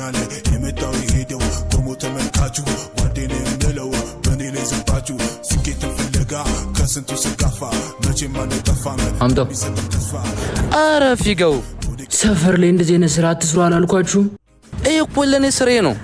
አለ የመጣው ሄደው ቆሞ ተመልካቹ ጓዴን የምለው በኔ ላይ ዝባችሁ ስኬትን ፍለጋ ከስንቱ ስጋፋ መቼም አልጠፋም አምጣው ኧረ ፊገው ሰፈር ላይ እንደዚህ አይነት ስራ አትስሩ አላልኳችሁም? ይሄ እኮ ለኔ ስራዬ ነው።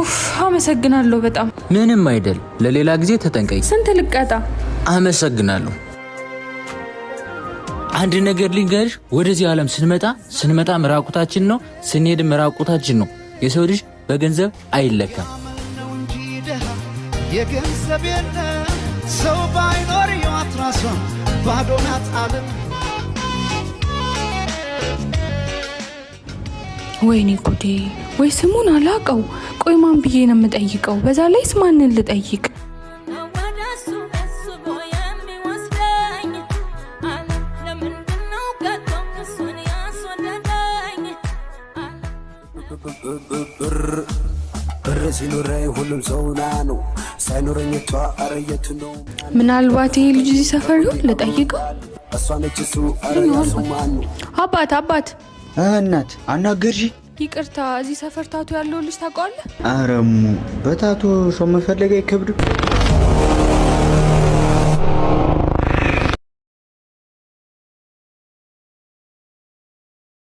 ኡፍ አመሰግናለሁ በጣም ምንም አይደል ለሌላ ጊዜ ተጠንቀቂ ስንት ልቀጣ አመሰግናለሁ አንድ ነገር ልንገርሽ ወደዚህ ዓለም ስንመጣ መራቁታችን ነው ስንሄድ መራቁታችን ነው የሰው ልጅ በገንዘብ አይለካም የገንዘብ የለ ሰው ባይኖር ያትራሷ ባዶናት ዓለም ወይኔ ጉዴ ወይ ስሙን አላቀው ቆይ ማን ብዬ ነው የምጠይቀው በዛ ላይስ ማንን ልጠይቅ ሲኖረኝ ሁሉም ሰውና ነው ሳይኖረኝ ተዋረየቱ ነው ምናልባት ይሄ ልጅ እዚህ ሰፈር ይሆን ልጠይቀው አሷነችሱ አረያሱ ማኑ አባት እናት አናገርሽ ይቅርታ እዚህ ሰፈር ታቱ ያለው ልጅ ታውቀዋለህ አረሙ በታቱ ሰው መፈለግ አይከብድም